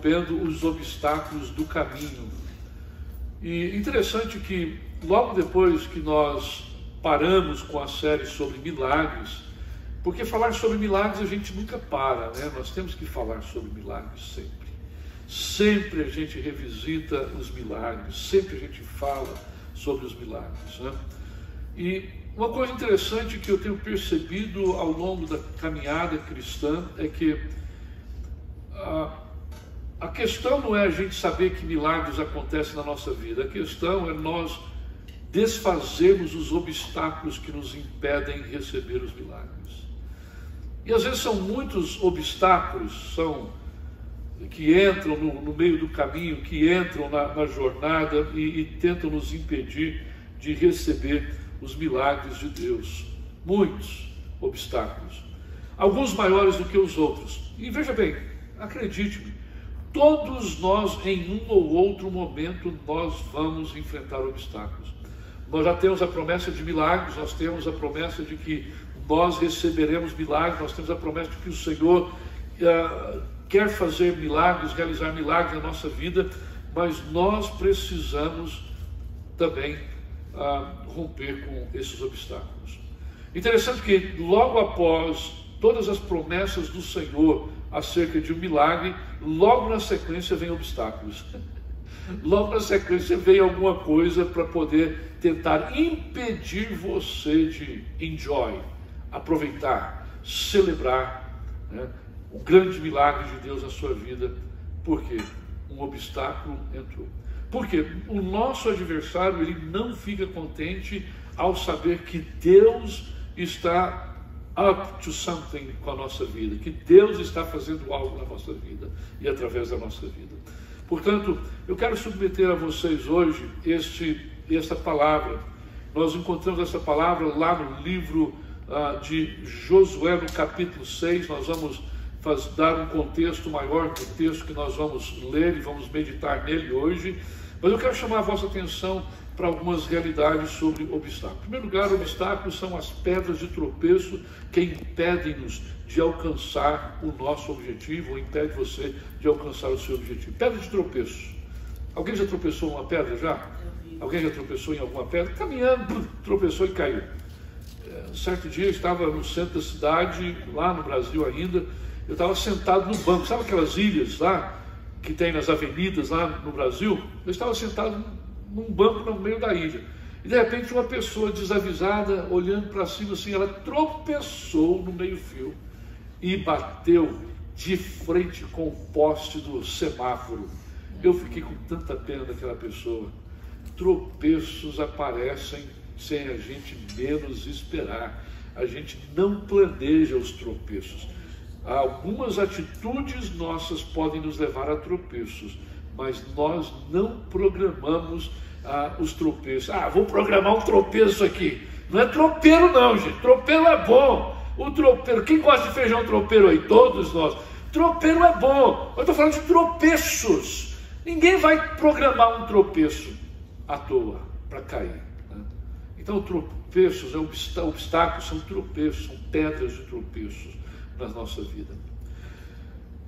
rompendo os obstáculos do caminho. E interessante que logo depois que nós paramos com a série sobre milagres, porque falar sobre milagres a gente nunca para, né? Nós temos que falar sobre milagres sempre. Sempre a gente revisita os milagres, sempre a gente fala sobre os milagres, né? E uma coisa interessante que eu tenho percebido ao longo da caminhada cristã é que a questão não é a gente saber que milagres acontecem na nossa vida, a questão é nós desfazermos os obstáculos que nos impedem de receber os milagres. E às vezes são muitos obstáculos que entram no meio do caminho, que entram na jornada e tentam nos impedir de receber os milagres de Deus. Muitos obstáculos, alguns maiores do que os outros. E veja bem, acredite-me, todos nós em um ou outro momento nós vamos enfrentar obstáculos. Nós já temos a promessa de milagres, nós temos a promessa de que nós receberemos milagres, nós temos a promessa de que o Senhor quer fazer milagres, realizar milagres na nossa vida, mas nós precisamos também romper com esses obstáculos. Interessante que logo após todas as promessas do Senhor acerca de um milagre, logo na sequência vem obstáculos. Logo na sequência vem alguma coisa para poder tentar impedir você de enjoy, aproveitar, celebrar, né, o grande milagre de Deus na sua vida. Por quê? Um obstáculo entrou. Porque o nosso adversário, ele não fica contente ao saber que Deus está up to something com a nossa vida, que Deus está fazendo algo na nossa vida e através da nossa vida. Portanto, eu quero submeter a vocês hoje esta palavra. Nós encontramos essa palavra lá no livro de Josué, no capítulo 6. Nós vamos dar um contexto maior do texto que nós vamos ler e vamos meditar nele hoje. Mas eu quero chamar a vossa atenção para algumas realidades sobre obstáculos. Em primeiro lugar, obstáculos são as pedras de tropeço que impedem-nos de alcançar o nosso objetivo, ou impede você de alcançar o seu objetivo. Pedra de tropeço. Alguém já tropeçou em uma pedra já? Alguém já tropeçou em alguma pedra? Caminhando, tropeçou e caiu. Um certo dia eu estava no centro da cidade, lá no Brasil ainda, eu estava sentado no banco, sabe aquelas ilhas lá que tem nas avenidas lá no Brasil? Eu estava sentado num banco no meio da ilha. E de repente uma pessoa desavisada, olhando para cima assim, ela tropeçou no meio-fio e bateu de frente com o poste do semáforo. Eu fiquei com tanta pena daquela pessoa. Tropeços aparecem sem a gente menos esperar. A gente não planeja os tropeços. Algumas atitudes nossas podem nos levar a tropeços, mas nós não programamos os tropeços. Vou programar um tropeço aqui. Não é tropeiro não, gente. Tropeiro é bom. O tropeiro, quem gosta de feijão tropeiro aí? Todos nós. Tropeiro é bom. Eu estou falando de tropeços. Ninguém vai programar um tropeço à toa para cair, né? Então, tropeços, obstáculos são tropeços, são pedras de tropeços na nossa vida.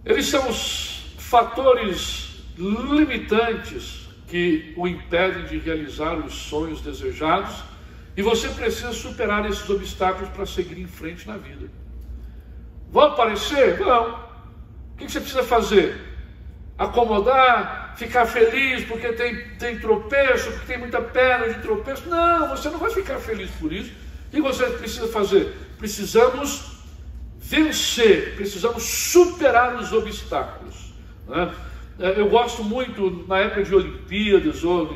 Eles são os fatores limitantes que o impedem de realizar os sonhos desejados, e você precisa superar esses obstáculos para seguir em frente na vida. Vão aparecer? Não. O que você precisa fazer? Acomodar? Ficar feliz porque tem tropeço, porque tem muita pedra de tropeço? Não, você não vai ficar feliz por isso. O que você precisa fazer? Precisamos vencer, precisamos superar os obstáculos, né? Eu gosto muito, na época de Olimpíadas ou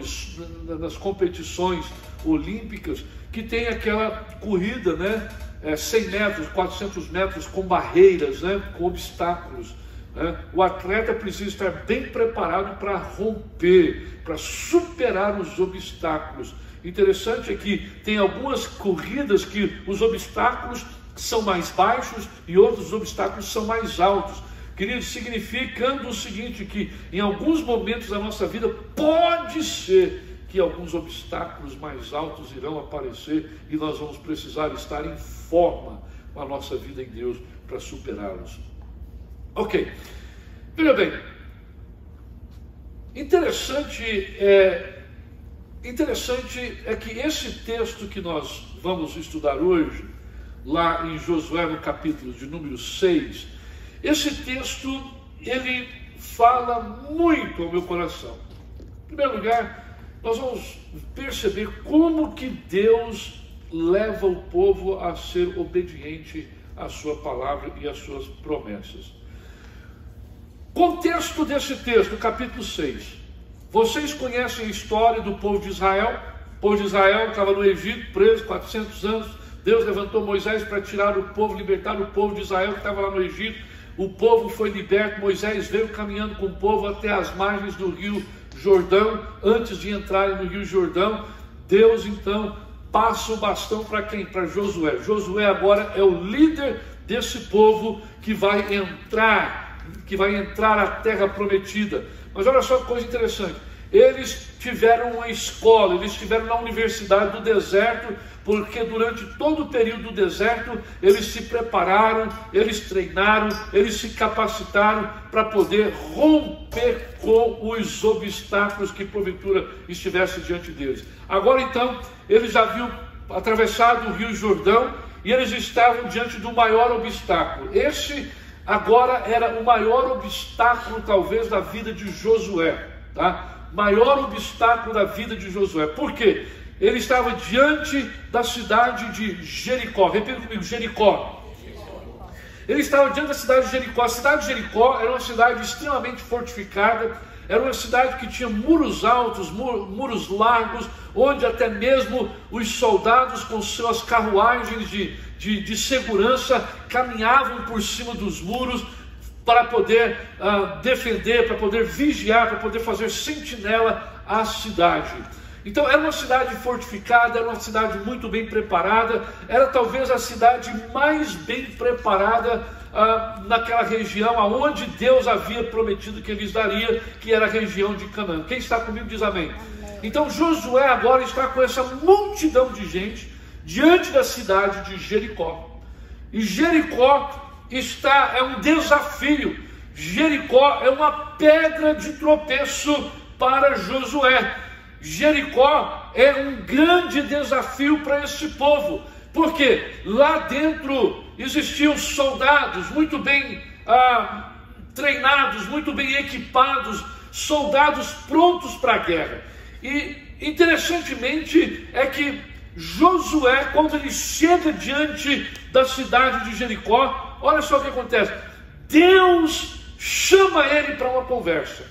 nas competições olímpicas, que tem aquela corrida, né? 100 metros, 400 metros com barreiras, né? Com obstáculos, né? O atleta precisa estar bem preparado para romper, para superar os obstáculos. Interessante é que tem algumas corridas que os obstáculos são mais baixos e outros obstáculos são mais altos. Queridos, significando o seguinte, que em alguns momentos da nossa vida pode ser que alguns obstáculos mais altos irão aparecer e nós vamos precisar estar em forma com a nossa vida em Deus para superá-los. Ok, veja bem, Interessante é que esse texto que nós vamos estudar hoje, lá em Josué, no capítulo de número 6, esse texto, ele fala muito ao meu coração. Em primeiro lugar, nós vamos perceber como que Deus leva o povo a ser obediente à sua palavra e às suas promessas. Contexto desse texto, capítulo 6. Vocês conhecem a história do povo de Israel? O povo de Israel estava no Egito, preso 400 anos. Deus levantou Moisés para tirar o povo, libertar o povo de Israel que estava lá no Egito. O povo foi liberto. Moisés veio caminhando com o povo até as margens do rio Jordão. Antes de entrarem no rio Jordão, Deus então passa o bastão para quem? Para Josué. Josué agora é o líder desse povo que vai entrar à terra prometida. Mas olha só que coisa interessante. Eles tiveram uma escola, eles estiveram na universidade do deserto, porque durante todo o período do deserto, eles se prepararam, eles treinaram, eles se capacitaram para poder romper com os obstáculos que porventura estivessem diante deles. Agora então, eles já haviam atravessado o rio Jordão e eles estavam diante do maior obstáculo. Esse agora era o maior obstáculo talvez da vida de Josué, tá? Maior obstáculo da vida de Josué. Por quê? Ele estava diante da cidade de Jericó. Repita comigo, Jericó. Ele estava diante da cidade de Jericó. A cidade de Jericó era uma cidade extremamente fortificada. Era uma cidade que tinha muros altos, muros largos, onde até mesmo os soldados com suas carruagens de segurança caminhavam por cima dos muros para poder defender, para poder vigiar, para poder fazer sentinela à cidade. Então era uma cidade fortificada, era uma cidade muito bem preparada, era talvez a cidade mais bem preparada naquela região aonde Deus havia prometido que lhes daria, que era a região de Canaã. Quem está comigo diz amém. Então Josué agora está com essa multidão de gente diante da cidade de Jericó. E Jericó é um desafio. Jericó é uma pedra de tropeço para Josué. Jericó é um grande desafio para esse povo, porque lá dentro existiam soldados muito bem treinados, muito bem equipados, soldados prontos para a guerra. E interessantemente é que Josué, quando ele chega diante da cidade de Jericó, olha só o que acontece. Deus chama ele para uma conversa.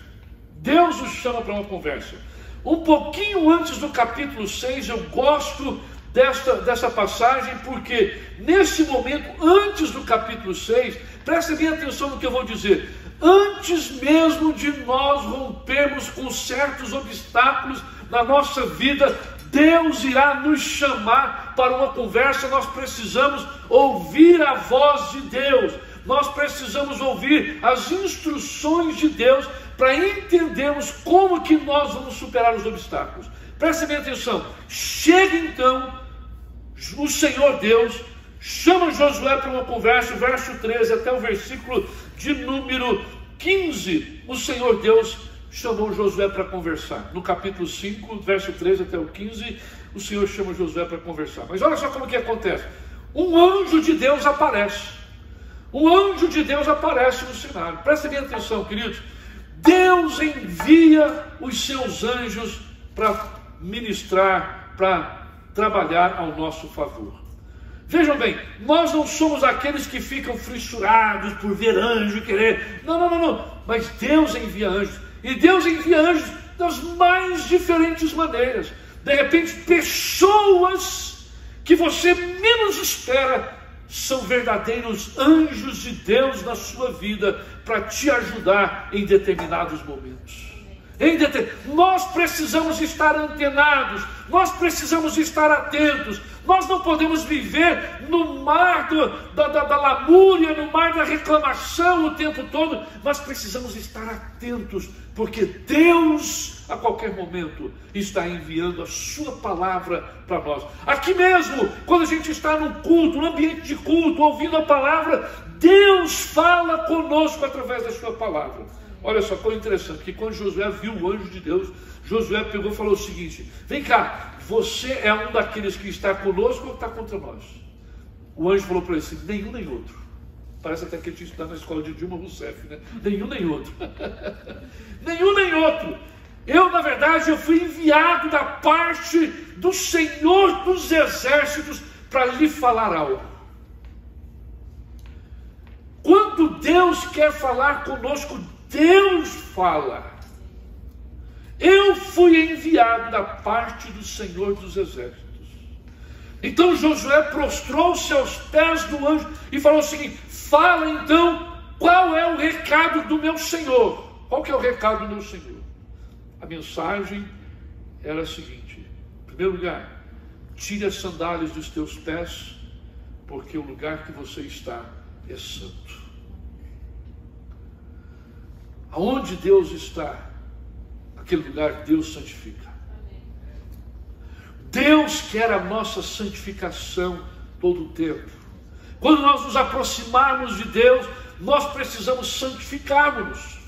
Deus o chama para uma conversa. Um pouquinho antes do capítulo 6, eu gosto dessa passagem, porque nesse momento, antes do capítulo 6, preste bem atenção no que eu vou dizer. Antes mesmo de nós rompermos com certos obstáculos na nossa vida, Deus irá nos chamar para uma conversa. Nós precisamos ouvir a voz de Deus. Nós precisamos ouvir as instruções de Deus para entendermos como que nós vamos superar os obstáculos. Preste bem atenção. Chega então o Senhor Deus, chama Josué para uma conversa, verso 13 até o versículo de número 15, o Senhor Deus chamou Josué para conversar. No capítulo 5, verso 13 até o 15, o Senhor chama Josué para conversar. Mas olha só como que acontece. Um anjo de Deus aparece. Um anjo de Deus aparece no cenário. Prestem bem atenção, queridos. Deus envia os seus anjos para ministrar, para trabalhar ao nosso favor. Vejam bem, nós não somos aqueles que ficam frusturados por ver anjo querer. Não. Mas Deus envia anjos. E Deus envia anjos das mais diferentes maneiras. De repente, pessoas que você menos espera são verdadeiros anjos de Deus na sua vida para te ajudar em determinados momentos. Nós precisamos estar antenados, nós precisamos estar atentos. Nós não podemos viver no mar da lamúria, no mar da reclamação o tempo todo. Nós precisamos estar atentos, porque Deus, a qualquer momento, está enviando a sua palavra para nós. Aqui mesmo, quando a gente está num culto, num ambiente de culto, ouvindo a palavra, Deus fala conosco através da sua palavra. Olha só, coisa interessante, que quando Josué viu o anjo de Deus, Josué pegou e falou o seguinte: vem cá, você é um daqueles que está conosco ou está contra nós? O anjo falou para ele assim: nenhum nem outro. Parece até que ele tinha estudado na escola de Dilma Rousseff, né? Nenhum nem outro. Nenhum nem outro. Eu, na verdade, eu fui enviado da parte do Senhor dos Exércitos para lhe falar algo. Quando Deus quer falar conosco, Deus fala. Eu fui enviado da parte do Senhor dos Exércitos. Então Josué prostrou-se aos pés do anjo e falou o seguinte: fala então, qual é o recado do meu Senhor? Qual que é o recado do meu Senhor? A mensagem era a seguinte: em primeiro lugar, tire as sandálias dos teus pés, porque o lugar que você está é santo. Aonde Deus está, aquele lugar Deus santifica. Deus quer a nossa santificação todo o tempo. Quando nós nos aproximarmos de Deus, nós precisamos santificarmos-nos.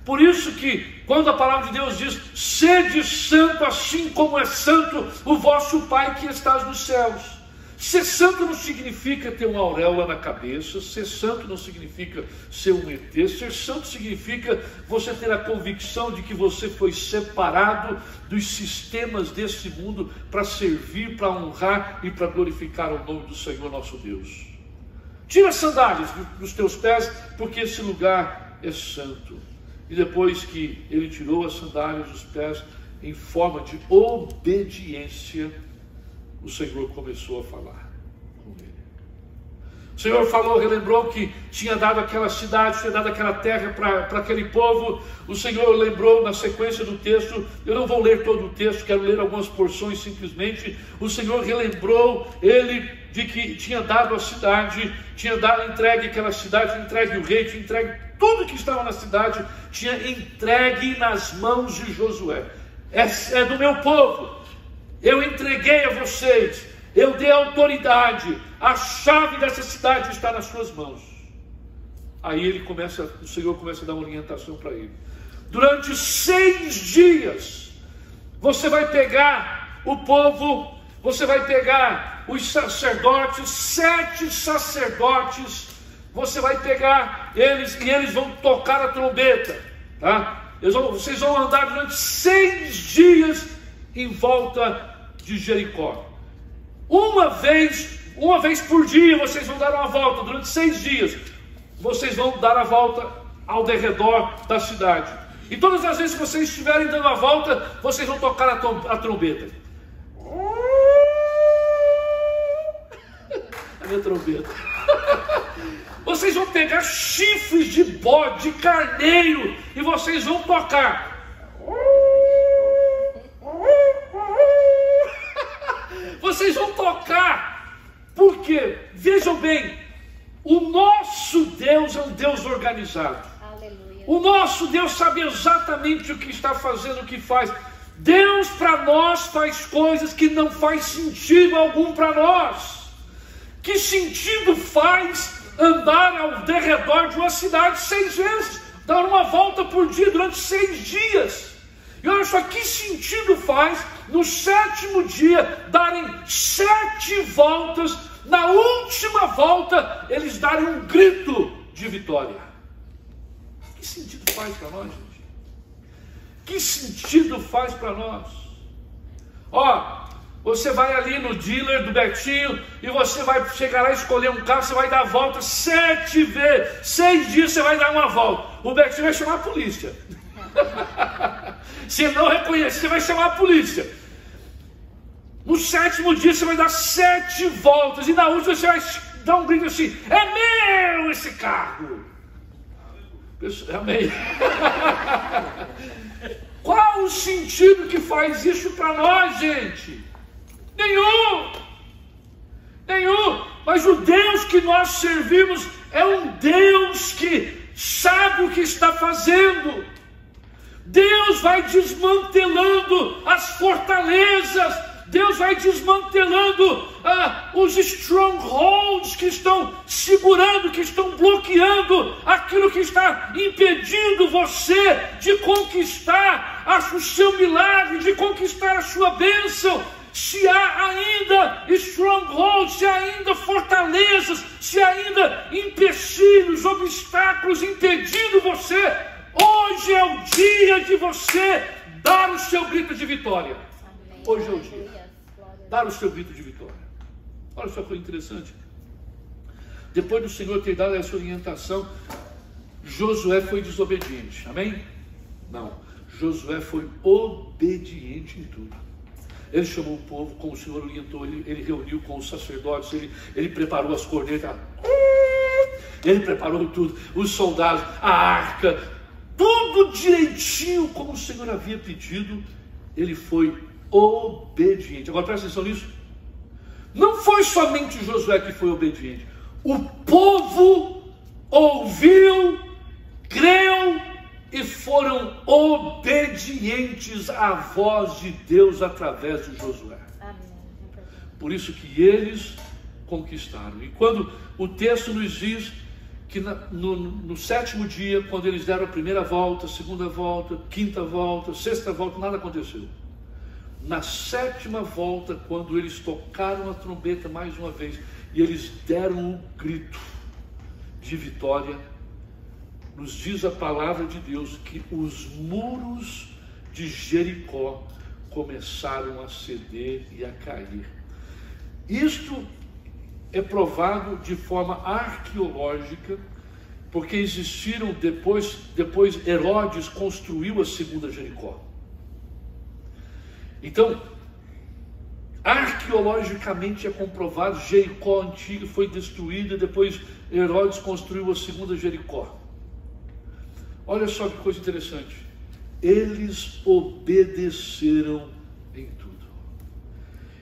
Por isso que, quando a palavra de Deus diz: sede santo, assim como é santo o vosso Pai que estás nos céus. Ser santo não significa ter uma auréola na cabeça, ser santo não significa ser um ET, ser santo significa você ter a convicção de que você foi separado dos sistemas desse mundo para servir, para honrar e para glorificar o nome do Senhor nosso Deus. Tira as sandálias dos teus pés, porque esse lugar é santo. E depois que ele tirou as sandálias dos pés, em forma de obediência, o Senhor começou a falar com ele. O Senhor falou, relembrou que tinha dado aquela cidade, tinha dado aquela terra para aquele povo. O Senhor lembrou na sequência do texto, eu não vou ler todo o texto, quero ler algumas porções simplesmente. O Senhor relembrou ele de que tinha dado a cidade, tinha dado, entregue aquela cidade, entregue o rei, tinha entregue tudo que estava na cidade, tinha entregue nas mãos de Josué. É do meu povo. Eu entreguei a vocês, eu dei autoridade, a chave dessa cidade está nas suas mãos. Aí o Senhor começa a dar uma orientação para ele. Durante 6 dias, você vai pegar o povo, você vai pegar os sacerdotes, 7 sacerdotes, você vai pegar eles e eles vão tocar a trombeta, tá? Vocês vão andar durante 6 dias em volta de Jericó. Uma vez por dia vocês vão dar uma volta. Durante 6 dias vocês vão dar a volta ao derredor da cidade. E todas as vezes que vocês estiverem dando a volta, vocês vão tocar a trombeta. A minha trombeta. Vocês vão pegar chifres de bode, de carneiro, e vocês vão tocar. Vocês vão tocar, porque, vejam bem, o nosso Deus é um Deus organizado. Aleluia. O nosso Deus sabe exatamente o que está fazendo, o que faz. Deus para nós faz coisas que não faz sentido algum para nós. Que sentido faz andar ao derredor de uma cidade 6 vezes, dar uma volta por dia durante 6 dias? E olha só, que sentido faz no 7º dia darem 7 voltas, na última volta eles darem um grito de vitória? Que sentido faz para nós, gente? Que sentido faz para nós? Ó, você vai ali no dealer do Betinho e você vai chegar lá e escolher um carro, você vai dar a volta 7 vezes, 6 dias você vai dar uma volta. O Betinho vai chamar a polícia. Se não reconhecer, você vai chamar a polícia. No 7º dia você vai dar 7 voltas e na última você vai dar um grito assim: é meu esse carro. Amém. Qual o sentido que faz isso para nós, gente? Nenhum. Mas o Deus que nós servimos é um Deus que sabe o que está fazendo. Deus vai desmantelando as fortalezas Deus vai desmantelando os strongholds que estão segurando, que estão bloqueando aquilo que está impedindo você de conquistar o seu milagre, de conquistar a sua bênção. Se há ainda strongholds, se há ainda fortalezas, se há ainda empecilhos, obstáculos impedindo você, hoje é o dia de você dar o seu grito de vitória. Hoje é o dia. Dar o seu grito de vitória. Olha só que coisa interessante. Depois do Senhor ter dado essa orientação, Josué foi desobediente. Amém? Não. Josué foi obediente em tudo. Ele chamou o povo, como o Senhor orientou, ele reuniu com os sacerdotes, ele preparou as cornetas, ele preparou tudo, os soldados, a arca, tudo direitinho como o Senhor havia pedido. Ele foi obediente. Agora presta atenção nisso. Não foi somente Josué que foi obediente. O povo ouviu, creu e foram obedientes à voz de Deus através de Josué. Por isso que eles conquistaram. E quando o texto nos diz que no sétimo dia, quando eles deram a primeira volta, segunda volta, quinta volta, sexta volta, nada aconteceu. Na sétima volta, quando eles tocaram a trombeta mais uma vez e eles deram um grito de vitória, nos diz a palavra de Deus que os muros de Jericó começaram a ceder e a cair. Isto é provado de forma arqueológica, porque existiram depois Herodes construiu a segunda Jericó. Então, arqueologicamente é comprovado, Jericó antiga foi destruída, depois Herodes construiu a segunda Jericó. Olha só que coisa interessante. Eles obedeceram em tudo.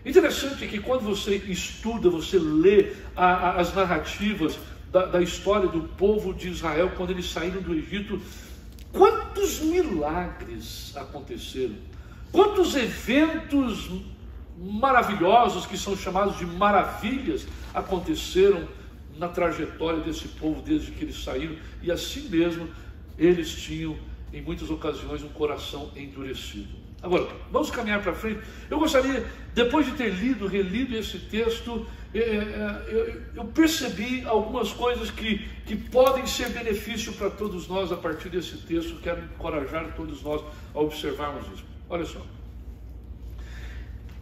Interessante que quando você estuda, você lê as narrativas da história do povo de Israel, quando eles saíram do Egito, quantos milagres aconteceram, quantos eventos maravilhosos, que são chamados de maravilhas, aconteceram na trajetória desse povo desde que eles saíram, e assim mesmo eles tinham, em muitas ocasiões, um coração endurecido. Agora, vamos caminhar para frente. Eu gostaria, depois de ter relido esse texto, eu percebi algumas coisas que podem ser benefício para todos nós a partir desse texto. Quero encorajar todos nós a observarmos isso. Olha só.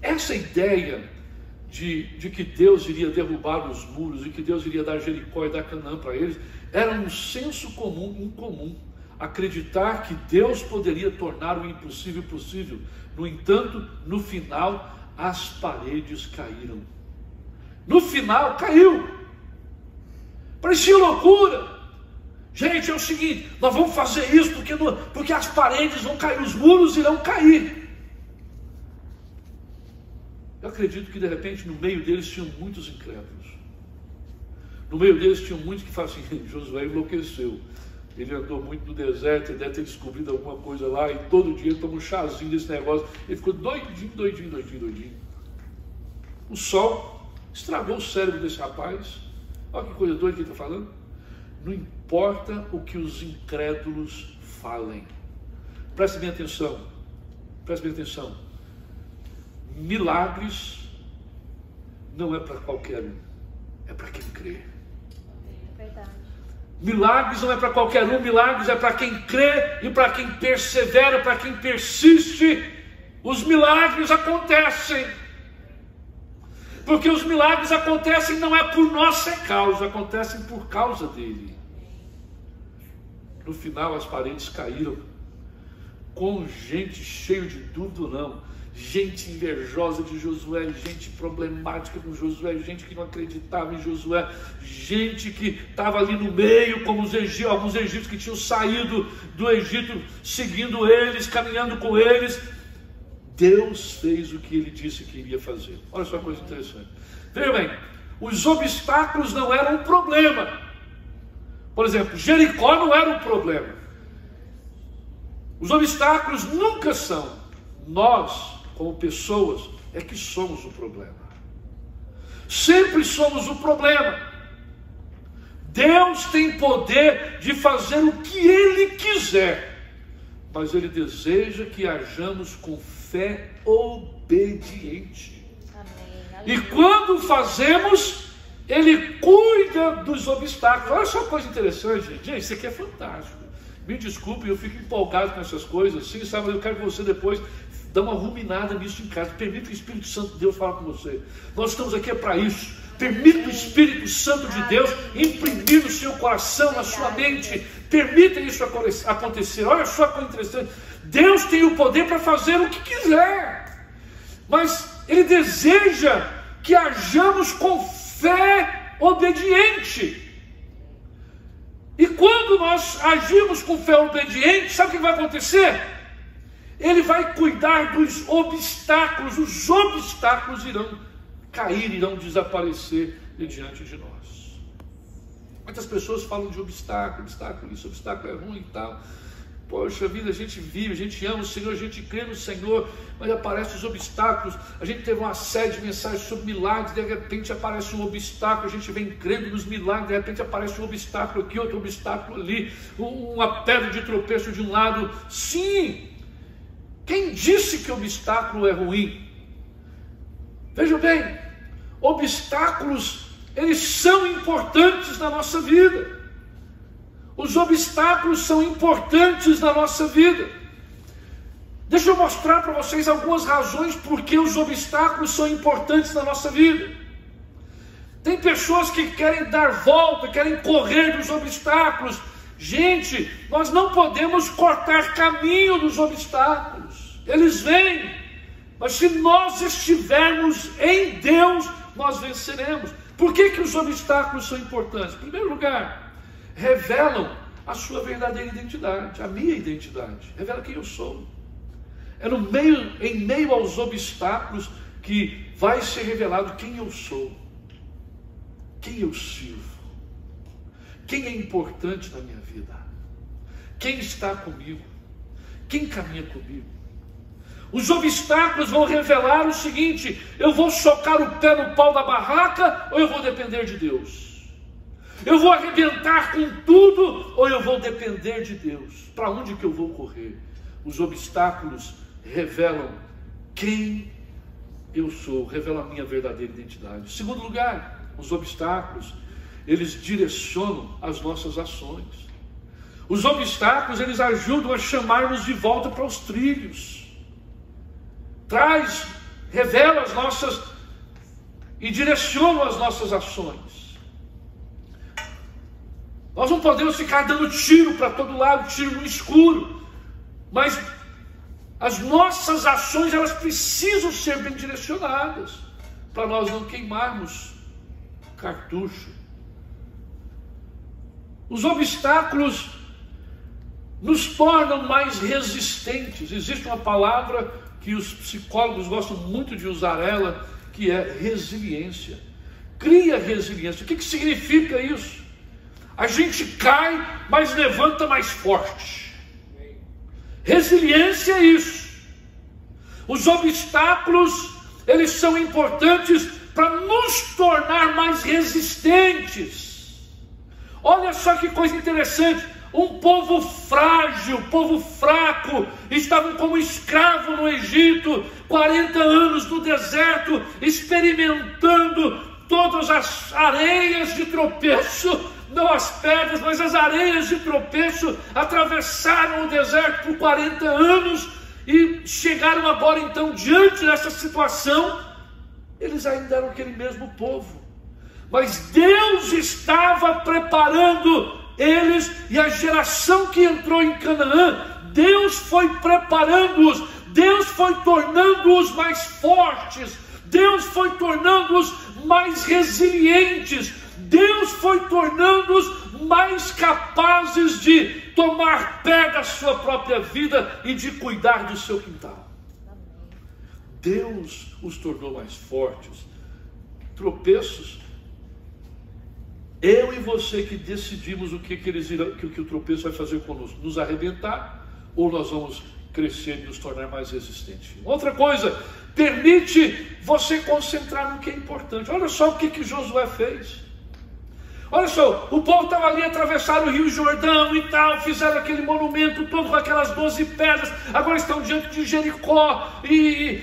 Essa ideia de que Deus iria derrubar os muros e que Deus iria dar Jericó e dar Canaã para eles, era um senso comum, incomum. Acreditar que Deus poderia tornar o impossível possível. No entanto, no final, as paredes caíram. No final, caiu. Parecia loucura. Gente, é o seguinte, nós vamos fazer isso porque as paredes vão cair, os muros irão cair. Eu acredito que de repente no meio deles tinham muitos incrédulos. No meio deles tinham muitos que falam assim, Josué enlouqueceu. Ele andou muito no deserto, ele deve ter descobrido alguma coisa lá, e todo dia ele toma um chazinho desse negócio. Ele ficou doidinho. O sol estragou o cérebro desse rapaz. Olha que coisa doida que ele está falando. Não importa o que os incrédulos falem. Preste bem atenção. Milagres não é para qualquer um, é para quem crê. Verdade. Milagres não é para qualquer um, milagres é para quem crê e para quem persevera, para quem persiste. Os milagres acontecem. Porque os milagres acontecem não é por nossa causa, acontecem por causa dele. No final as paredes caíram, com gente cheia de dúvida ou não. Gente invejosa de Josué, gente problemática com Josué, gente que não acreditava em Josué, gente que estava ali no meio, como alguns egípcios que tinham saído do Egito, seguindo eles, caminhando com eles. Deus fez o que ele disse que iria fazer. Olha só uma coisa interessante. Veja bem, os obstáculos não eram um problema. Por exemplo, Jericó não era um problema. Os obstáculos nunca são. Nós, como pessoas, é que somos o problema. Sempre somos o problema. Deus tem poder de fazer o que Ele quiser, mas Ele deseja que hajamos com fé obediente. Amém. E quando fazemos, Ele cuida dos obstáculos. Olha só que coisa interessante, gente. Isso aqui é fantástico. Me desculpe, eu fico empolgado com essas coisas, assim, sabe? Eu quero que você depois dê uma ruminada nisso em casa. Permita que o Espírito Santo de Deus fale com você. Nós estamos aqui para isso. Permita o Espírito Santo de Deus imprimir no seu coração, na sua mente. Permita isso acontecer. Olha só que coisa interessante. Deus tem o poder para fazer o que quiser, mas Ele deseja que hajamos com fé obediente. E quando nós agimos com fé obediente, sabe o que vai acontecer? Ele vai cuidar dos obstáculos. Os obstáculos irão cair, irão desaparecer de diante de nós. Muitas pessoas falam de obstáculo, isso, obstáculo é ruim e tal. Poxa vida, a gente vive, a gente ama o Senhor, a gente crê no Senhor, mas aparecem os obstáculos. A gente teve uma série de mensagens sobre milagres, de repente aparece um obstáculo, a gente vem crendo nos milagres, de repente aparece um obstáculo aqui, outro obstáculo ali, uma pedra de tropeço de um lado. Sim, quem disse que obstáculo é ruim? Veja bem, obstáculos, eles são importantes na nossa vida. Os obstáculos são importantes na nossa vida. Deixa eu mostrar para vocês algumas razões por que os obstáculos são importantes na nossa vida. Tem pessoas que querem dar volta, querem correr dos obstáculos. Gente, nós não podemos cortar caminho dos obstáculos. Eles vêm, mas se nós estivermos em Deus, nós venceremos. Por que que os obstáculos são importantes? Em primeiro lugar, revelam a sua verdadeira identidade, a minha identidade, revela quem eu sou. É em meio aos obstáculos que vai ser revelado quem eu sou, quem eu sirvo, quem é importante na minha vida, quem está comigo, quem caminha comigo. Os obstáculos vão revelar o seguinte: eu vou socar o pé no pau da barraca ou eu vou depender de Deus? Eu vou arrebentar com tudo ou eu vou depender de Deus? Para onde que eu vou correr? Os obstáculos revelam quem eu sou, revelam a minha verdadeira identidade. Em segundo lugar, os obstáculos, eles direcionam as nossas ações. Os obstáculos, eles ajudam a chamar-nos de volta para os trilhos. Revela as nossas e direcionam as nossas ações. Nós não podemos ficar dando tiro para todo lado, tiro no escuro. Mas as nossas ações, elas precisam ser bem direcionadas, para nós não queimarmos cartucho. Os obstáculos nos tornam mais resistentes. Existe uma palavra que os psicólogos gostam muito de usar ela, que é resiliência. Cria resiliência. O que significa isso? A gente cai, mas levanta mais forte. Resiliência é isso. Os obstáculos, eles são importantes para nos tornar mais resistentes. Olha só que coisa interessante. Um povo frágil, povo fraco, estavam como escravo no Egito, 40 anos no deserto, experimentando todas as areias de tropeço. Não as pedras, mas as areias de tropeço. Atravessaram o deserto por 40 anos e chegaram agora então diante dessa situação. Eles ainda eram aquele mesmo povo, mas Deus estava preparando eles e a geração que entrou em Canaã. Deus foi preparando-os, Deus foi tornando-os mais fortes, Deus foi tornando-os mais resilientes, Deus foi tornando-os mais capazes de tomar pé da sua própria vida e de cuidar do seu quintal. Deus os tornou mais fortes. Tropeços, eu e você que decidimos o que o tropeço vai fazer conosco: nos arrebentar ou nós vamos crescer e nos tornar mais resistentes. Outra coisa, permite você concentrar no que é importante. Olha só o que Josué fez. Olha só, o povo estava ali, atravessaram o Rio Jordão e tal, fizeram aquele monumento todo com aquelas 12 pedras, agora estão diante de Jericó, e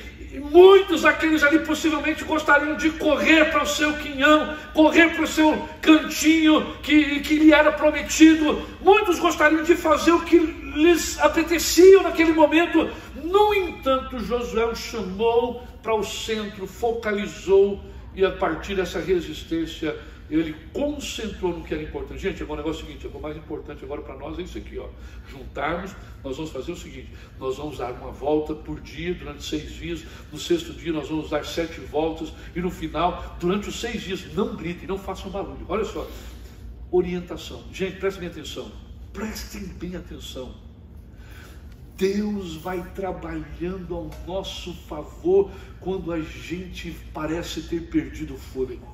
muitos daqueles ali possivelmente gostariam de correr para o seu quinhão, correr para o seu cantinho que lhe era prometido. Muitos gostariam de fazer o que lhes apetecia naquele momento. No entanto, Josué os chamou para o centro, focalizou, e a partir dessa resistência ele concentrou no que era importante. Gente, agora o negócio é o seguinte, o mais importante agora para nós é isso aqui, ó. Juntarmos, nós vamos fazer o seguinte, nós vamos dar uma volta por dia durante 6 dias, no 6º dia nós vamos dar 7 voltas, e no final, durante os 6 dias, não gritem, não façam barulho. Olha só, orientação. Gente, prestem bem atenção. Deus vai trabalhando ao nosso favor quando a gente parece ter perdido o fôlego.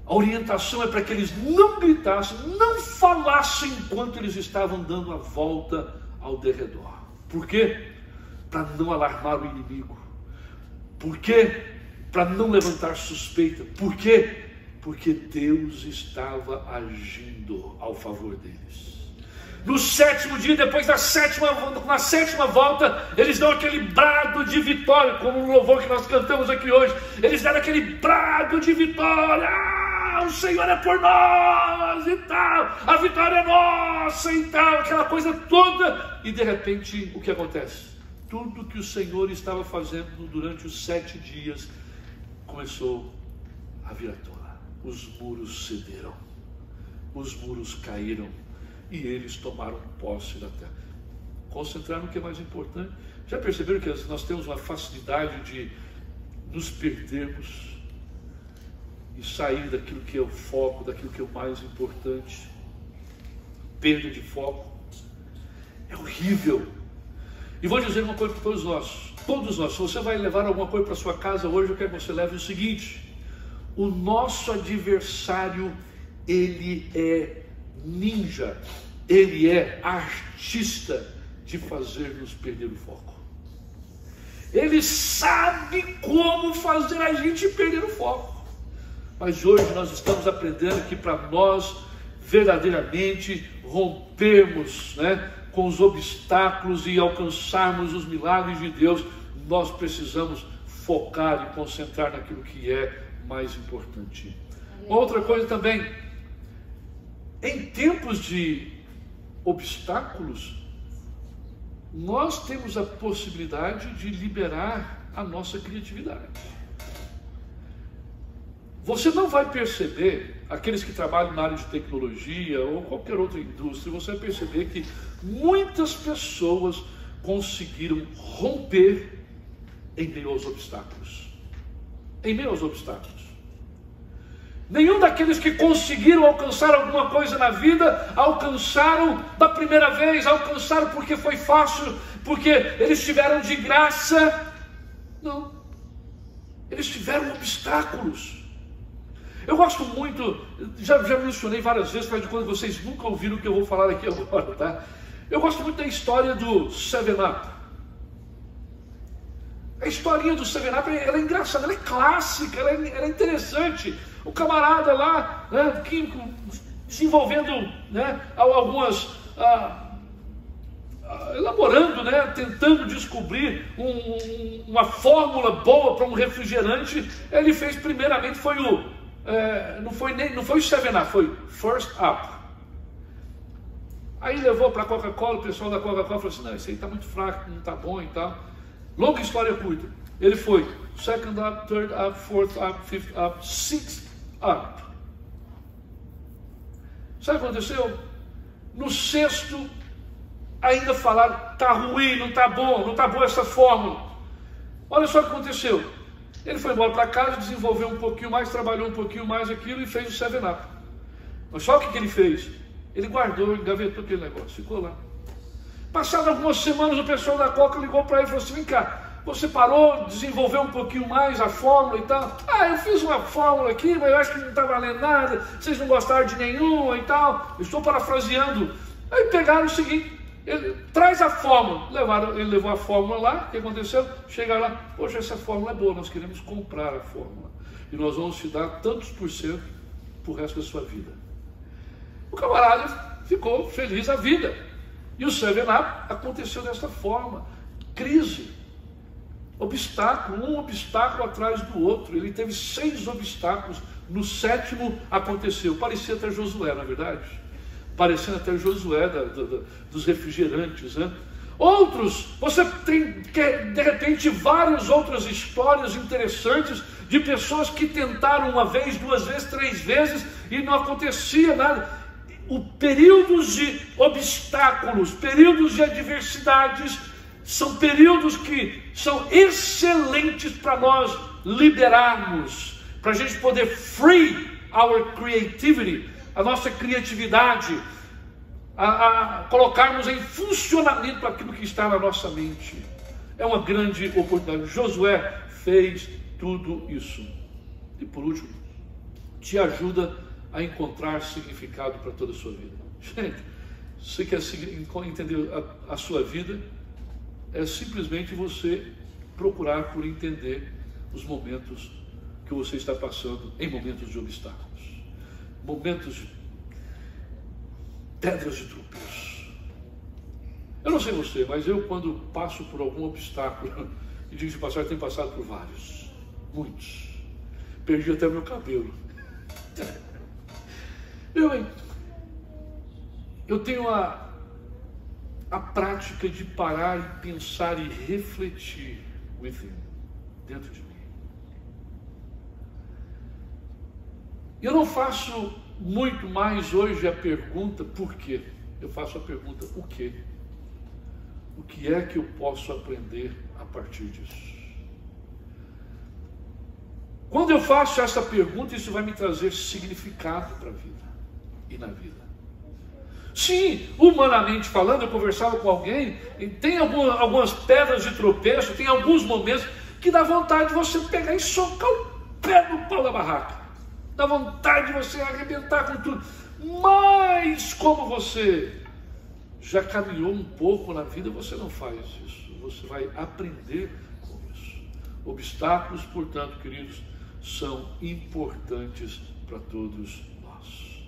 A orientação é para que eles não gritassem, não falassem enquanto eles estavam dando a volta ao derredor. Por quê? Para não alarmar o inimigo. Por quê? Para não levantar suspeita. Por quê? Porque Deus estava agindo ao favor deles. No 7º dia, depois na sétima volta, eles dão aquele brado de vitória, como o louvor que nós cantamos aqui hoje. Eles deram aquele brado de vitória. O Senhor é por nós e tal, a vitória é nossa e tal, aquela coisa toda. E de repente, o que acontece? Tudo que o Senhor estava fazendo durante os 7 dias começou a vir à tona. Os muros cederam, os muros caíram e eles tomaram posse da terra. Concentrar no que é mais importante. Já perceberam que nós temos uma facilidade de nos perdermos e sair daquilo que é o foco, daquilo que é o mais importante? Perda de foco é horrível. E vou dizer uma coisa para todos nós, se você vai levar alguma coisa para sua casa hoje, eu quero que você leve o seguinte: o nosso adversário, ele é ninja, ele é artista de fazer-nos perder o foco. Ele sabe como fazer a gente perder o foco. Mas hoje nós estamos aprendendo que para nós verdadeiramente rompermos, com os obstáculos e alcançarmos os milagres de Deus, nós precisamos focar e concentrar naquilo que é mais importante. Outra coisa também, em tempos de obstáculos, nós temos a possibilidade de liberar a nossa criatividade. Você não vai perceber, aqueles que trabalham na área de tecnologia ou qualquer outra indústria, você vai perceber que muitas pessoas conseguiram romper em meio aos obstáculos. Em meio aos obstáculos. Nenhum daqueles que conseguiram alcançar alguma coisa na vida, alcançaram da primeira vez, alcançaram porque foi fácil, porque eles tiveram de graça. Não. Eles tiveram obstáculos. Eu gosto muito, já mencionei várias vezes, mas de quando vocês nunca ouviram o que eu vou falar aqui agora, tá? Eu gosto muito da história do 7-Up. A historinha do 7-Up, ela é engraçada, ela é clássica, ela é interessante. O camarada lá, desenvolvendo, algumas, elaborando, tentando descobrir uma fórmula boa para um refrigerante. Ele fez primeiramente, não foi o 7-Up, foi First Up. Aí levou para a Coca-Cola, o pessoal da Coca-Cola falou assim: não, isso aí está muito fraco, não está bom e tal. Longa história curta. Ele foi Second Up, Third Up, Fourth Up, Fifth Up, Sixth Up. Sabe o que aconteceu? No 6º, ainda falaram: está ruim, não está bom, não está boa essa fórmula. Olha só o que aconteceu. Ele foi embora para casa, desenvolveu um pouquinho mais, trabalhou um pouquinho mais aquilo e fez o 7-Up. Mas só o que ele fez? Ele guardou, engavetou aquele negócio, ficou lá. Passadas algumas semanas, o pessoal da Coca ligou para ele e falou assim: vem cá, você parou, desenvolveu um pouquinho mais a fórmula e tal? Ah, eu fiz uma fórmula aqui, mas eu acho que não está valendo nada, vocês não gostaram de nenhuma e tal. Eu estou parafraseando. Aí pegaram o seguinte: Ele traz a fórmula. Ele levou a fórmula lá, o que aconteceu? Chega lá, poxa, essa fórmula é boa, nós queremos comprar a fórmula. E nós vamos te dar tantos por cento pro resto da sua vida. O camarada ficou feliz a vida. E o 7-Up aconteceu dessa forma. Crise. Obstáculo, um obstáculo atrás do outro. Ele teve 6 obstáculos. No 7º aconteceu. Parecia até Josué, na verdade. Parecendo até Josué dos refrigerantes, né? Outros, você tem de repente várias outras histórias interessantes de pessoas que tentaram 1 vez, 2 vezes, 3 vezes e não acontecia nada. Períodos de obstáculos, períodos de adversidades, são períodos que são excelentes para nós liberarmos, para a gente poder free our creativity, a nossa criatividade, a colocarmos em funcionamento aquilo que está na nossa mente. É uma grande oportunidade. Josué fez tudo isso. E por último, te ajuda a encontrar significado para toda a sua vida. Gente, você quer entender a sua vida? É simplesmente você procurar por entender os momentos que você está passando em momentos de obstáculos, momentos de pedras de tropeço. Eu não sei você, mas eu quando passo por algum obstáculo, e digo de passagem, tenho passado por vários, muitos. Perdi até meu cabelo. Eu tenho a prática de parar e pensar e refletir dentro de mim. Eu não faço muito mais hoje a pergunta por quê. Eu faço a pergunta o quê? O que é que eu posso aprender a partir disso? Quando eu faço essa pergunta, isso vai me trazer significado para a vida e na vida. Sim, humanamente falando, eu conversava com alguém, e tem algumas pedras de tropeço, tem alguns momentos que dá vontade de você pegar e socar o pé no pau da barraca. Dá vontade de você arrebentar com tudo. Mas como você já caminhou um pouco na vida, você não faz isso. Você vai aprender com isso. Obstáculos, portanto, queridos, são importantes para todos nós.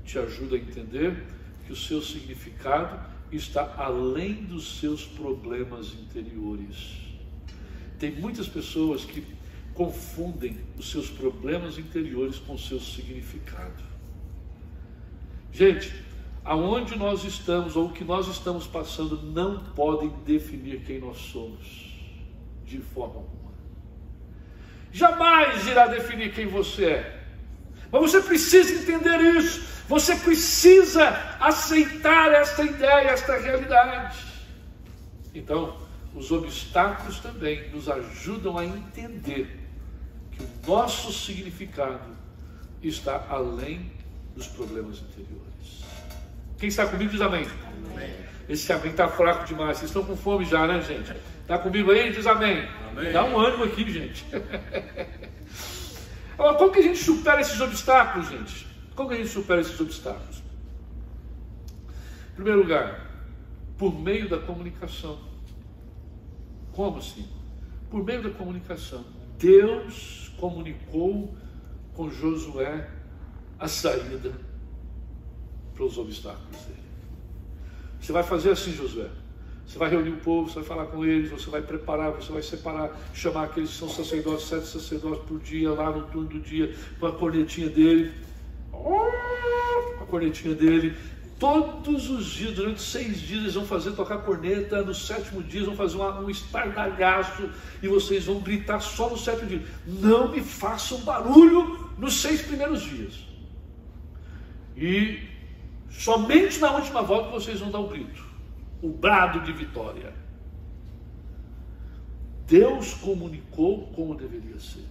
Te ajuda a entender que o seu significado está além dos seus problemas interiores. Tem muitas pessoas que confundem os seus problemas interiores com o seu significado. Gente, aonde nós estamos ou o que nós estamos passando não podem definir quem nós somos, de forma alguma. Jamais irá definir quem você é. Mas você precisa entender isso. Você precisa aceitar esta ideia, esta realidade. Então, os obstáculos também nos ajudam a entender que o nosso significado está além dos problemas interiores. Quem está comigo diz amém. Amém. Esse amém está fraco demais. Vocês estão com fome já, né, gente? Está comigo aí? Diz amém. Amém. Dá um ânimo aqui, gente. Agora, como que a gente supera esses obstáculos, gente? Como que a gente supera esses obstáculos? Em primeiro lugar, por meio da comunicação. Como assim? Por meio da comunicação. Deus comunicou com Josué a saída para os obstáculos dele. Você vai fazer assim, Josué. Você vai reunir o povo, você vai falar com eles, você vai preparar, você vai separar, chamar aqueles que são sacerdotes, 7 sacerdotes por dia, lá no turno do dia, com a cornetinha dele. A cornetinha dele. Todos os dias, durante 6 dias, eles vão tocar corneta. No 7º dia, eles vão fazer um estardalhaço. E vocês vão gritar só no 7º dia. Não me façam barulho nos 6 primeiros dias. E somente na última volta vocês vão dar o grito. O brado de vitória. Deus comunicou como deveria ser.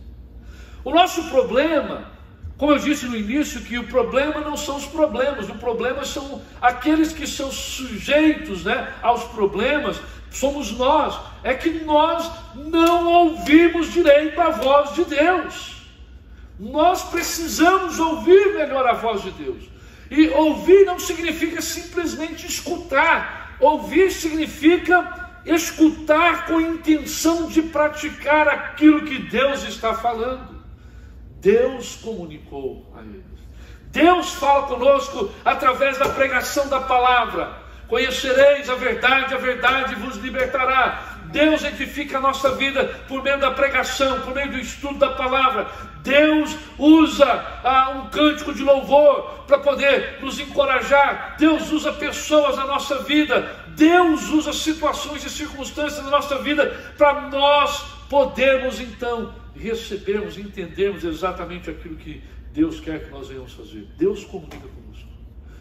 O nosso problema, como eu disse no início, que o problema não são os problemas, o problema são aqueles que são sujeitos, né, aos problemas, somos nós. É que nós não ouvimos direito a voz de Deus. Nós precisamos ouvir melhor a voz de Deus. E ouvir não significa simplesmente escutar. Ouvir significa escutar com intenção de praticar aquilo que Deus está falando. Deus comunicou a eles. Deus fala conosco através da pregação da palavra. Conhecereis a verdade vos libertará. Deus edifica a nossa vida por meio da pregação, por meio do estudo da palavra. Deus usa um cântico de louvor para poder nos encorajar. Deus usa pessoas na nossa vida. Deus usa situações e circunstâncias na nossa vida para nós podermos então recebermos, entendermos exatamente aquilo que Deus quer que nós venhamos fazer. Deus comunica conosco.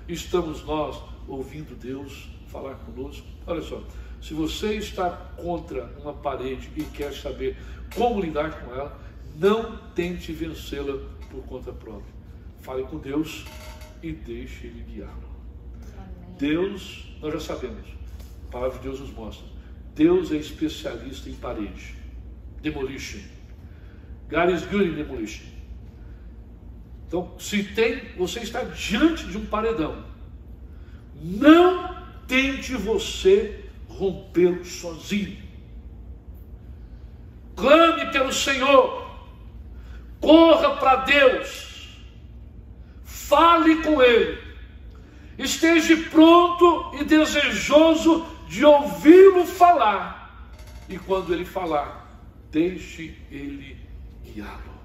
Estamos nós ouvindo Deus falar conosco? Olha só, se você está contra uma parede e quer saber como lidar com ela, não tente vencê-la por conta própria. Fale com Deus e deixe Ele guiá-lo. Deus, nós já sabemos, a palavra de Deus nos mostra, Deus é especialista em parede. Demolition. God is good in demolition. Então, você está diante de um paredão, não tente você rompê-lo sozinho. Clame pelo Senhor, corra para Deus, fale com Ele, esteja pronto e desejoso de ouvi-lo falar, e quando Ele falar, deixe Ele guiá-lo.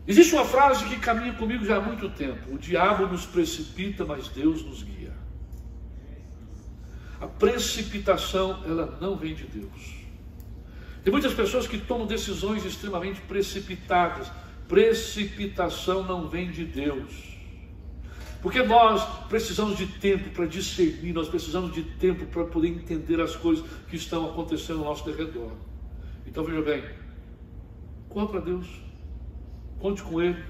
Existe uma frase que caminha comigo já há muito tempo: o diabo nos precipita, mas Deus nos guia. A precipitação, ela não vem de Deus. Tem muitas pessoas que tomam decisões extremamente precipitadas. Precipitação não vem de Deus. Porque nós precisamos de tempo para discernir, nós precisamos de tempo para poder entender as coisas que estão acontecendo ao nosso redor. Então veja bem, corra para Deus, conte com Ele,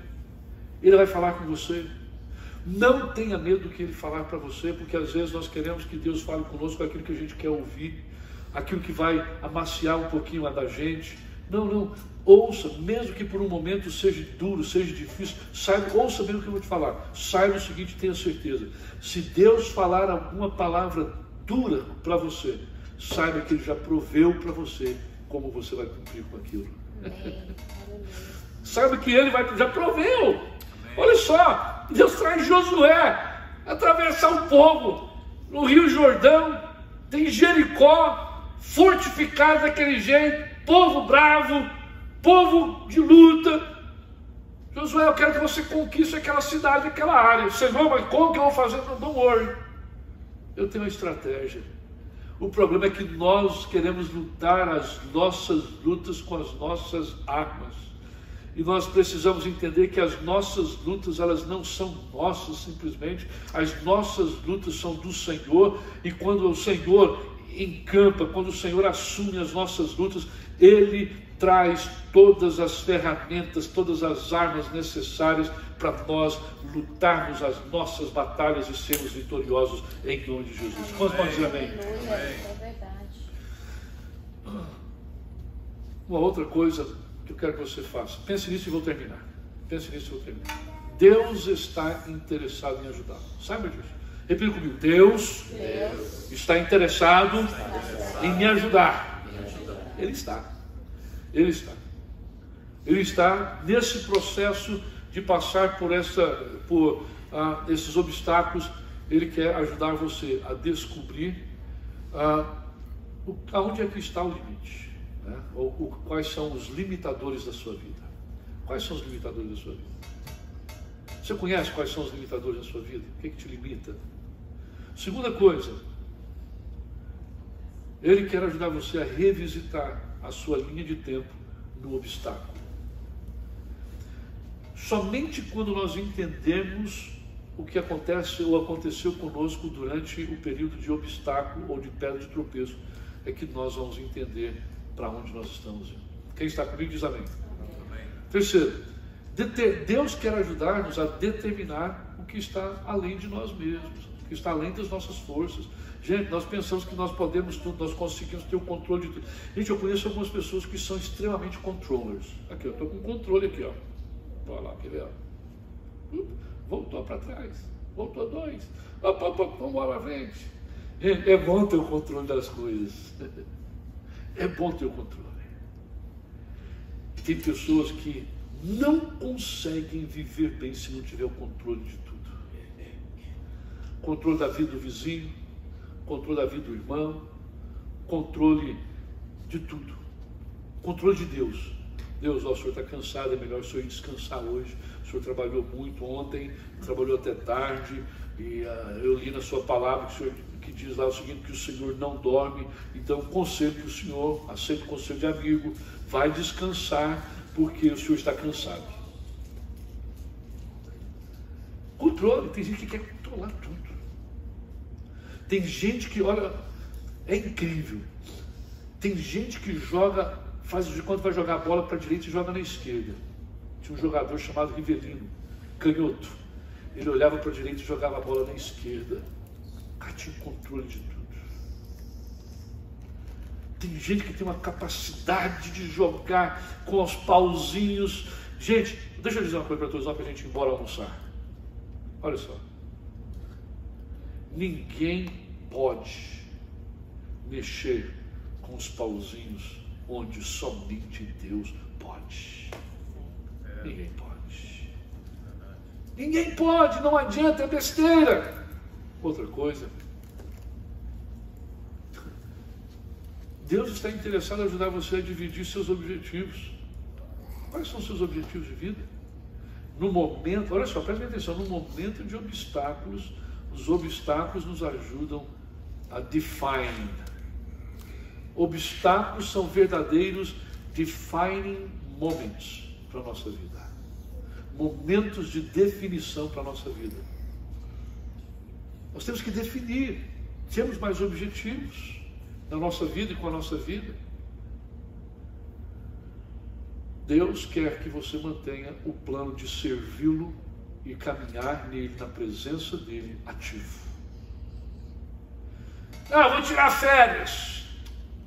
Ele vai falar com você. Não tenha medo do que Ele falar para você, porque às vezes nós queremos que Deus fale conosco aquilo que a gente quer ouvir, aquilo que vai amaciar um pouquinho a da gente. Não, ouça, mesmo que por um momento seja duro, seja difícil, ouça mesmo o que eu vou te falar. Saiba o seguinte, tenha certeza, se Deus falar alguma palavra dura para você, saiba que Ele já proveu para você como você vai cumprir com aquilo. Saiba que Ele já proveu. Olha só, Deus traz Josué atravessar o povo no Rio Jordão, tem Jericó fortificado daquele jeito, povo bravo, povo de luta. Josué, eu quero que você conquiste aquela cidade, aquela área. Senhor, mas como que eu vou fazer? Don't worry, eu tenho uma estratégia. O problema é que nós queremos lutar as nossas lutas com as nossas armas. E nós precisamos entender que as nossas lutas, elas não são nossas simplesmente. As nossas lutas são do Senhor. E quando o Senhor encampa, quando o Senhor assume as nossas lutas, Ele traz todas as ferramentas, todas as armas necessárias para nós lutarmos as nossas batalhas e sermos vitoriosos em nome de Jesus. Quantos podem dizer amém? É verdade. Uma outra coisa que eu quero que você faça. Pense nisso e vou terminar. Deus está interessado em ajudar. Saiba disso. Repita comigo. Deus está interessado em me ajudar. Ele está. Ele está nesse processo de passar por esses obstáculos. Ele quer ajudar você a descobrir aonde é que está o limite, né? Quais são os limitadores da sua vida. Quais são os limitadores da sua vida? Você conhece quais são os limitadores da sua vida? O que te limita? Segunda coisa, Ele quer ajudar você a revisitar a sua linha de tempo no obstáculo. Somente quando nós entendemos o que acontece ou aconteceu conosco durante o período de obstáculo ou de pedra de tropeço, é que nós vamos entender para onde nós estamos indo. Quem está comigo diz amém. Amém. Terceiro, Deus quer ajudar-nos a determinar o que está além de nós mesmos, o que está além das nossas forças. Gente, nós pensamos que nós podemos tudo, nós conseguimos ter o controle de tudo. Gente, eu conheço algumas pessoas que são extremamente controllers. Aqui, eu estou com controle aqui, ó. Olha lá, quer ver? Voltou para trás. Voltou 2. Vamos lá para frente. É bom ter o controle das coisas. É bom ter o controle. Tem pessoas que não conseguem viver bem se não tiver o controle de tudo. Controle da vida do vizinho, controle da vida do irmão, controle de tudo. Controle de Deus. Deus, ó, o senhor está cansado, é melhor o senhor ir descansar hoje. O senhor trabalhou muito ontem, trabalhou até tarde, e eu li na sua palavra que o senhor, que diz lá o seguinte, que o Senhor não dorme. Então, conselho para o senhor, aceita o conselho de amigo, vai descansar, porque o senhor está cansado. Controle, tem gente que quer controlar tudo. Tem gente que, olha, é incrível. Tem gente que joga, faz de conta vai jogar a bola para a direita e joga na esquerda. Tinha um jogador chamado Rivelino, canhoto. Ele olhava para a direita e jogava a bola na esquerda. O cara tinha controle de tudo. Tem gente que tem uma capacidade de jogar com os pauzinhos. Gente, deixa eu dizer uma coisa para todos, para a gente ir embora almoçar. Olha só. Ninguém pode mexer com os pauzinhos onde somente Deus pode. Ninguém pode. Ninguém pode, não adianta, é besteira. Outra coisa, Deus está interessado em ajudar você a dividir seus objetivos. Quais são os seus objetivos de vida? No momento, olha só, preste atenção, no momento de obstáculos, os obstáculos nos ajudam a define. Obstáculos são verdadeiros defining moments para a nossa vida. Momentos de definição para a nossa vida. Nós temos que definir, temos mais objetivos na nossa vida e com a nossa vida. Deus quer que você mantenha o plano de servi-lo e caminhar nele, na presença dele, ativo. Não, vou tirar férias.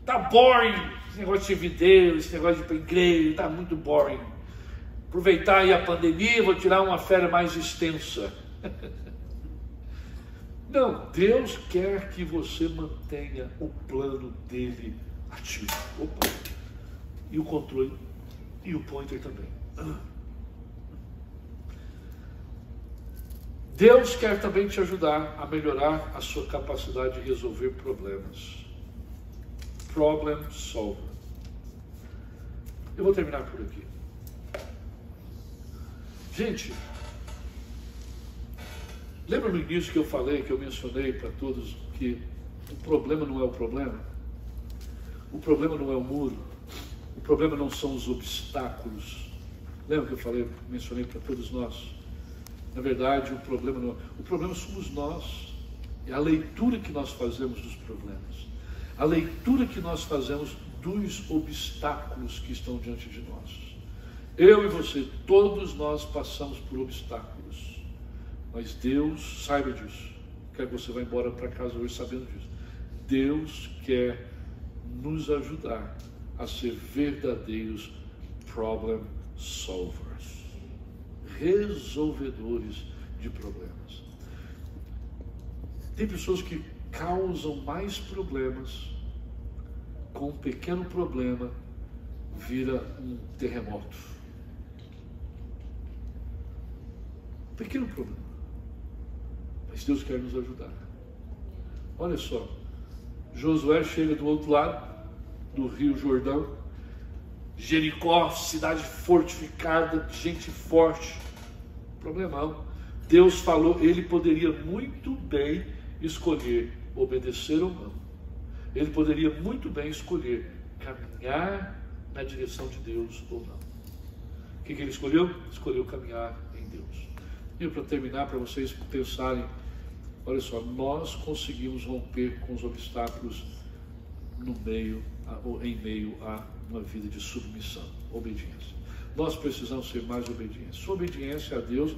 Tá boring. Esse negócio de servir Deus, esse negócio de ir para a igreja, tá muito boring. Aproveitar aí a pandemia, vou tirar uma férias mais extensa. Não, Deus quer que você mantenha o plano dele ativo. Opa. E o controle, e o pointer também. Deus quer também te ajudar a melhorar a sua capacidade de resolver problemas. Problem solver. Eu vou terminar por aqui. Gente, lembra no início que eu falei, que eu mencionei para todos, que o problema não é o problema? O problema não é o muro. O problema não são os obstáculos. Lembra que eu falei, mencionei para todos nós? Na verdade, o problema somos nós. É a leitura que nós fazemos dos problemas. A leitura que nós fazemos dos obstáculos que estão diante de nós. Eu e você, todos nós passamos por obstáculos. Mas Deus, saiba disso. Quero que você vá embora para casa hoje sabendo disso. Deus quer nos ajudar a ser verdadeiros problem solvers. Resolvedores de problemas. Tem pessoas que causam mais problemas, com um pequeno problema vira um terremoto. Pequeno problema. Mas Deus quer nos ajudar. Olha só, Josué chega do outro lado do Rio Jordão, Jericó, cidade fortificada, gente forte, problemão. Deus falou, ele poderia muito bem escolher obedecer ou não. Ele poderia muito bem escolher caminhar na direção de Deus ou não. O que ele escolheu? Escolheu caminhar em Deus. E para terminar, para vocês pensarem, olha só, nós conseguimos romper com os obstáculos no meio, ou em meio a uma vida de submissão, obediência. Nós precisamos ser mais obedientes. Sua obediência a Deus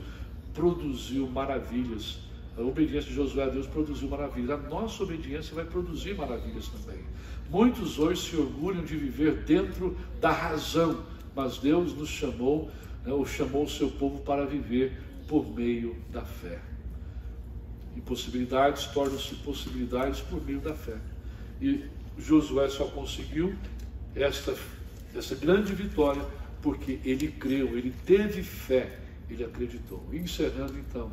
produziu maravilhas. A obediência de Josué a Deus produziu maravilhas. A nossa obediência vai produzir maravilhas também. Muitos hoje se orgulham de viver dentro da razão, mas Deus nos chamou, ou chamou o seu povo para viver por meio da fé. Impossibilidades tornam-se possibilidades por meio da fé. E Josué só conseguiu essa grande vitória porque ele creu, ele teve fé, ele acreditou. Encerrando então,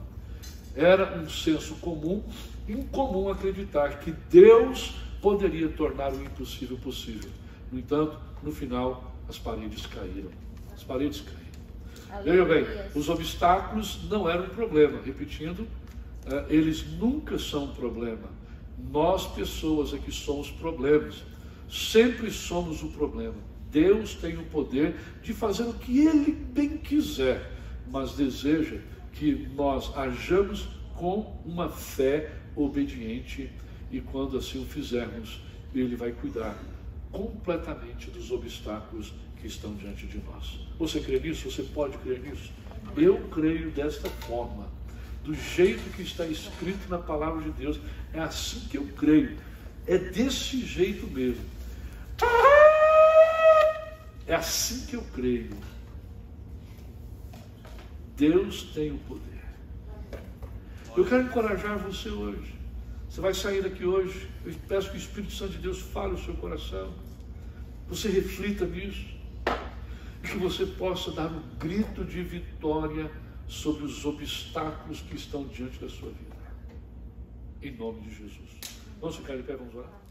era um senso comum, incomum acreditar que Deus poderia tornar o impossível possível. No entanto, no final, as paredes caíram. As paredes caíram. Veja bem, os obstáculos não eram um problema. Repetindo, eles nunca são um problema. Nós, pessoas, é que somos problemas. Sempre somos o problema. Deus tem o poder de fazer o que Ele bem quiser, mas deseja que nós hajamos com uma fé obediente, e quando assim o fizermos, Ele vai cuidar completamente dos obstáculos que estão diante de nós. Você crê nisso? Você pode crer nisso? Eu creio desta forma, do jeito que está escrito na palavra de Deus. É assim que eu creio, é desse jeito mesmo. É assim que eu creio. Deus tem o poder. Eu quero encorajar você hoje. Você vai sair daqui hoje. Eu peço que o Espírito Santo de Deus fale o seu coração. Você reflita nisso. E que você possa dar um grito de vitória sobre os obstáculos que estão diante da sua vida. Em nome de Jesus. Vamos ficar de pé, vamos orar.